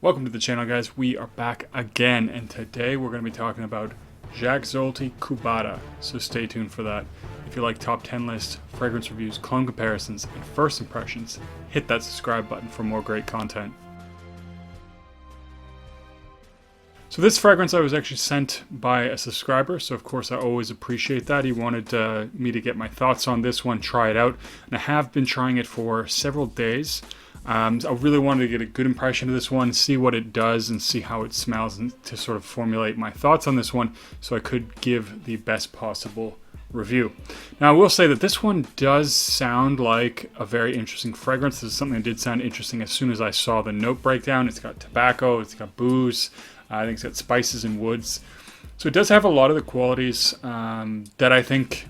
Welcome to the channel, guys. We are back again, and today we're going to be talking about Jacques Zolty Cubata, so stay tuned for that. If you like top 10 lists, fragrance reviews, cologne comparisons, and first impressions, hit that subscribe button for more great content. So this fragrance I was actually sent by a subscriber, so of course I always appreciate that. He wanted me to get my thoughts on this one, try it out, and I have been trying it for several days. I really wanted to get a good impression of this one, see what it does, and see how it smells, and to sort of formulate my thoughts on this one so I could give the best possible review. Now I will say that this one does sound like a very interesting fragrance. This is something that did sound interesting as soon as I saw the note breakdown. It's got tobacco, it's got booze, I think it's got spices and woods. So it does have a lot of the qualities that I think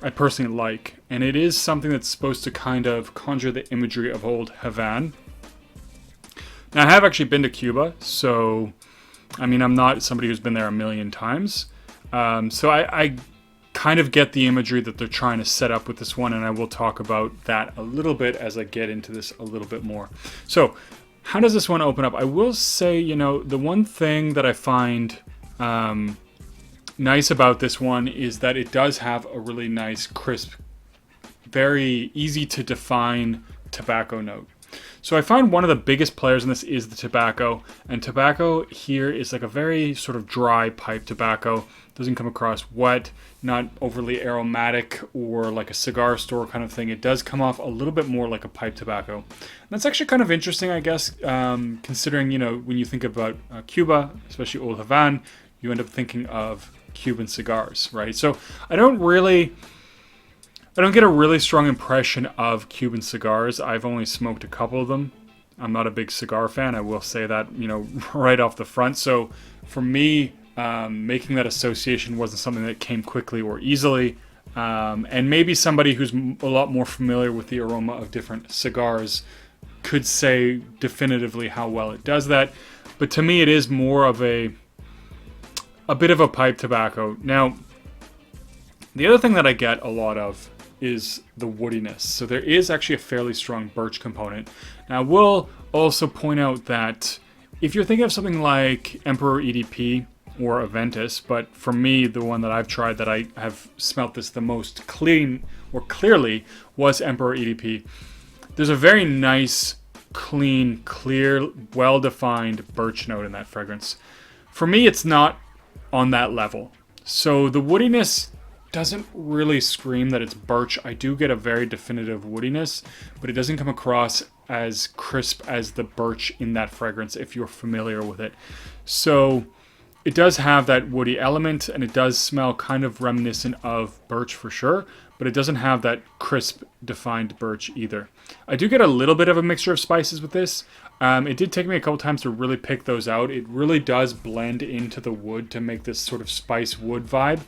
I personally like. And it is something that's supposed to kind of conjure the imagery of old Havana. Now I have actually been to Cuba, so I mean I'm not somebody who's been there a million times. So I kind of get the imagery that they're trying to set up with this one, and I will talk about that a little bit as I get into this a little bit more. So how does this one open up? I will say, you know, the one thing that I find nice about this one is that it does have a really nice, crisp, very easy to define tobacco note. So I find one of the biggest players in this is the tobacco, and tobacco here is like a very sort of dry pipe tobacco. Doesn't come across wet, not overly aromatic or like a cigar store kind of thing. It does come off a little bit more like a pipe tobacco. And that's actually kind of interesting, I guess, considering, you know, when you think about Cuba, especially Old Havana, you end up thinking of Cuban cigars, right? So I don't get a really strong impression of Cuban cigars. I've only smoked a couple of them. I'm not a big cigar fan. I will say that, you know, right off the front. So for me, making that association wasn't something that came quickly or easily. And maybe somebody who's a lot more familiar with the aroma of different cigars could say definitively how well it does that. But to me, it is more of a bit of a pipe tobacco. Now, the other thing that I get a lot of is the woodiness. So there is actually a fairly strong birch component. Now, I will also point out that if you're thinking of something like Emperor EDP or Aventus, but for me, the one that I've tried that I have smelt this the most clean or clearly was Emperor EDP. There's a very nice, clean, clear, well-defined birch note in that fragrance. For me, it's not on that level. So the woodiness doesn't really scream that it's birch. I do get a very definitive woodiness, but it doesn't come across as crisp as the birch in that fragrance if you're familiar with it. So it does have that woody element, and it does smell kind of reminiscent of birch for sure, but it doesn't have that crisp, defined birch either. I do get a little bit of a mixture of spices with this. It did take me a couple times to really pick those out. It really does blend into the wood to make this sort of spice wood vibe.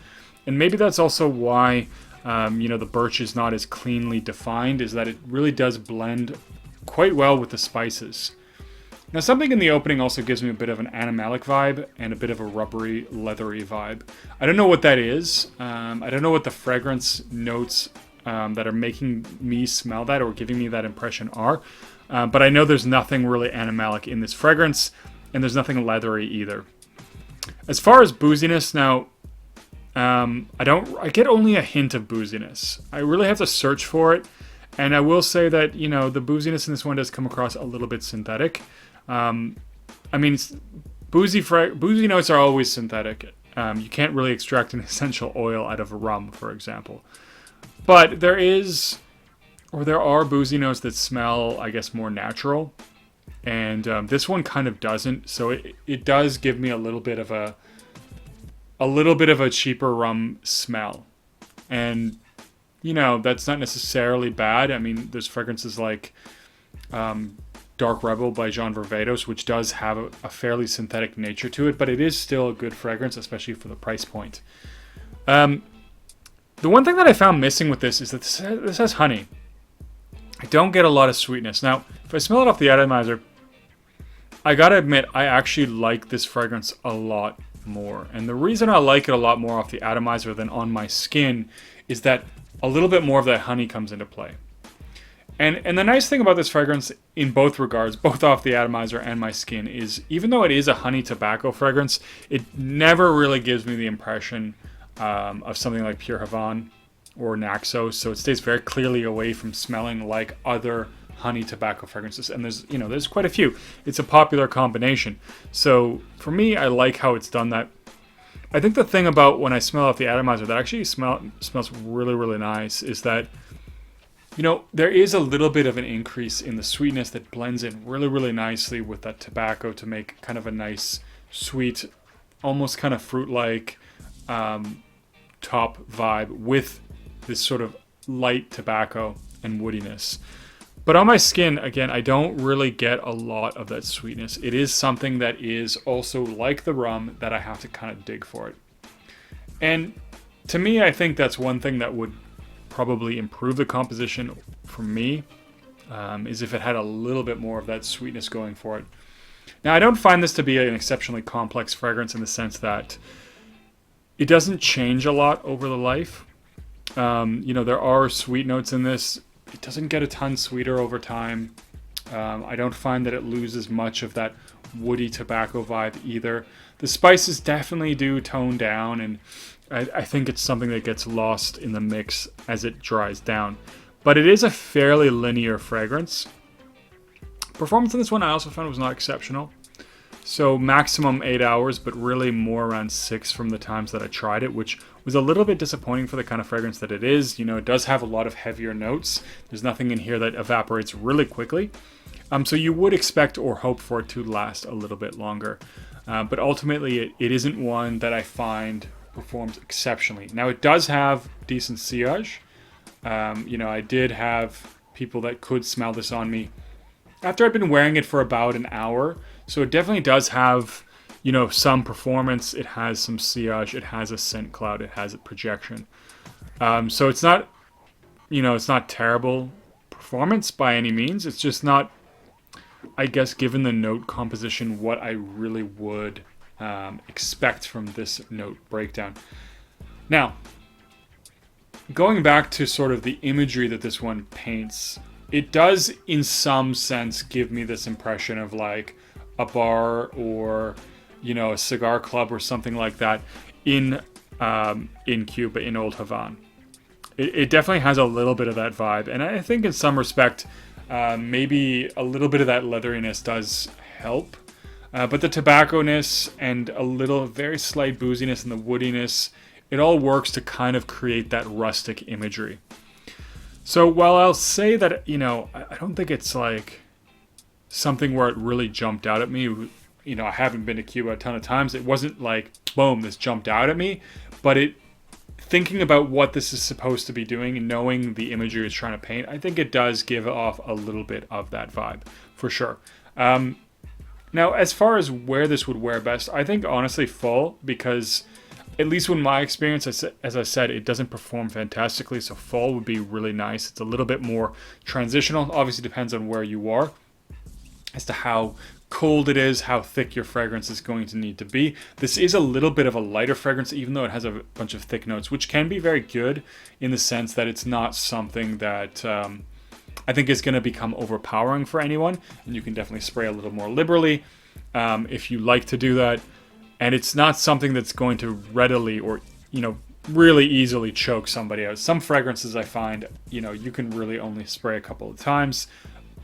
And maybe that's also why, you know, the birch is not as cleanly defined, is that it really does blend quite well with the spices. Now, something in the opening also gives me a bit of an animalic vibe and a bit of a rubbery, leathery vibe. I don't know what that is. I don't know what the fragrance notes that are making me smell that or giving me that impression are. But I know there's nothing really animalic in this fragrance, and there's nothing leathery either. As far as booziness, now, I get only a hint of booziness. I really have to search for it, and I will say that, you know, the booziness in this one does come across a little bit synthetic. I mean, boozy notes are always synthetic. You can't really extract an essential oil out of a rum, for example. But there are boozy notes that smell, I guess, more natural, and this one kind of doesn't. So it does give me a little bit of a cheaper rum smell, and you know, that's not necessarily bad. I mean, there's fragrances like Dark Rebel by Jean Vervatos, which does have a fairly synthetic nature to it, but it is still a good fragrance, especially for the price point. The one thing that I found missing with this is that this has honey. I don't get a lot of sweetness. Now, if I smell it off the atomizer, I gotta admit, I actually like this fragrance a lot more. And the reason I like it a lot more off the atomizer than on my skin is that a little bit more of that honey comes into play. And the nice thing about this fragrance in both regards, both off the atomizer and my skin, is even though it is a honey tobacco fragrance, it never really gives me the impression of something like Pure Havane or Naxos. So it stays very clearly away from smelling like other honey tobacco fragrances. And there's quite a few. It's a popular combination. So for me, I like how it's done that. I think the thing about when I smell off the atomizer that actually smells really, really nice is that, there is a little bit of an increase in the sweetness that blends in really, really nicely with that tobacco to make kind of a nice, sweet, almost kind of fruit-like top vibe with this sort of light tobacco and woodiness. But on my skin, again, I don't really get a lot of that sweetness. It is something that is also like the rum that I have to kind of dig for it. And to me, I think that's one thing that would probably improve the composition for me, is if it had a little bit more of that sweetness going for it. Now, I don't find this to be an exceptionally complex fragrance in the sense that it doesn't change a lot over the life. There are sweet notes in this. It doesn't get a ton sweeter over time. I don't find that it loses much of that woody tobacco vibe either. The spices definitely do tone down, and I think it's something that gets lost in the mix as it dries down. But it is a fairly linear fragrance. Performance in this one I also found was not exceptional. So maximum 8 hours, but really more around 6 from the times that I tried it, which was a little bit disappointing for the kind of fragrance that it is. It does have a lot of heavier notes. There's nothing in here that evaporates really quickly. So you would expect or hope for it to last a little bit longer. But ultimately, it isn't one that I find performs exceptionally. Now, it does have decent sillage. I did have people that could smell this on me after I'd been wearing it for about an hour. So it definitely does have, some performance. It has some sillage. It has a scent cloud. It has a projection. So it's not, it's not terrible performance by any means. It's just not, I guess, given the note composition, what I really would expect from this note breakdown. Now, going back to sort of the imagery that this one paints, it does in some sense give me this impression of like a bar or a cigar club or something like that in Cuba, in Old Havana. It definitely has a little bit of that vibe, and I think in some respect maybe a little bit of that leatheriness does help. But the tobacco-ness and a little very slight booziness and the woodiness, it all works to kind of create that rustic imagery. So while I'll say that, I don't think it's like something where it really jumped out at me. I haven't been to Cuba a ton of times. It wasn't like, boom, this jumped out at me. But thinking about what this is supposed to be doing and knowing the imagery it's trying to paint, I think it does give off a little bit of that vibe, for sure. Now, as far as where this would wear best, I think honestly fall, because at least in my experience, as I said, it doesn't perform fantastically, so fall would be really nice. It's a little bit more transitional. Obviously depends on where you are as to how cold it is, how thick your fragrance is going to need to be. This is a little bit of a lighter fragrance, even though it has a bunch of thick notes, which can be very good in the sense that it's not something that I think is going to become overpowering for anyone, and you can definitely spray a little more liberally if you like to do that. And it's not something that's going to readily or, really easily choke somebody out. Some fragrances I find, you can really only spray a couple of times,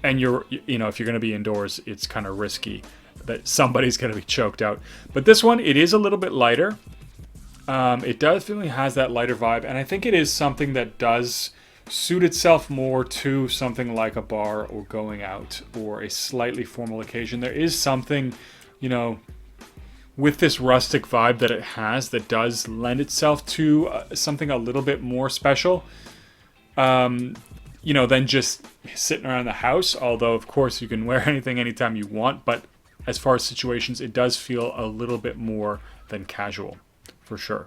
and if you're going to be indoors, it's kind of risky that somebody's going to be choked out. But this one, it is a little bit lighter. It definitely has that lighter vibe, and I think it is something that does suit itself more to something like a bar or going out or a slightly formal occasion. There is something, with this rustic vibe that it has that does lend itself to something a little bit more special, than just sitting around the house. Although, of course, you can wear anything anytime you want. But as far as situations, it does feel a little bit more than casual, for sure.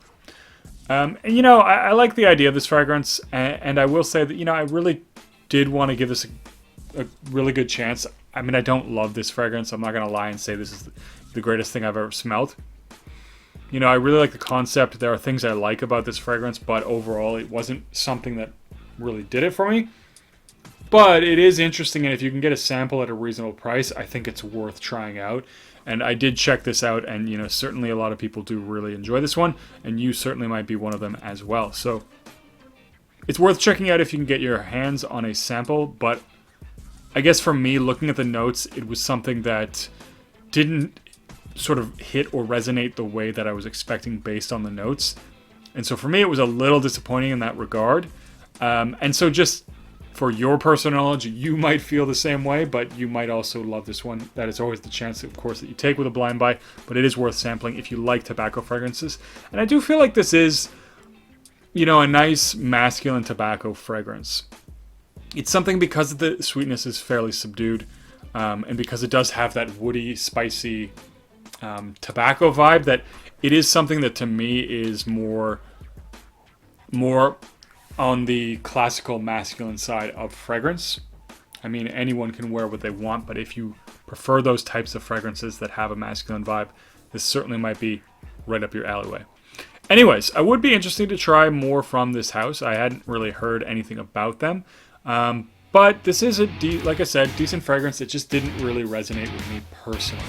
I like the idea of this fragrance. And I will say that, I really did want to give this a really good chance. I mean, I don't love this fragrance. I'm not going to lie and say this is the greatest thing I've ever smelled. I really like the concept. There are things I like about this fragrance, but overall it wasn't something that really did it for me. But it is interesting, and if you can get a sample at a reasonable price, I think it's worth trying out. And I did check this out, and certainly a lot of people do really enjoy this one, and you certainly might be one of them as well. So it's worth checking out if you can get your hands on a sample. But I guess for me, looking at the notes, it was something that didn't sort of hit or resonate the way that I was expecting based on the notes. And so for me, it was a little disappointing in that regard. And so just for your personal knowledge, you might feel the same way, but you might also love this one. That is always the chance, of course, that you take with a blind buy, but it is worth sampling if you like tobacco fragrances. And I do feel like this is, a nice masculine tobacco fragrance. It's something because the sweetness is fairly subdued, and because it does have that woody, spicy tobacco vibe, that it is something that to me is more on the classical masculine side of fragrance. I mean, anyone can wear what they want, but if you prefer those types of fragrances that have a masculine vibe, this certainly might be right up your alleyway. Anyways, I would be interested to try more from this house. I hadn't really heard anything about them. But this is like I said, decent fragrance. It just didn't really resonate with me personally.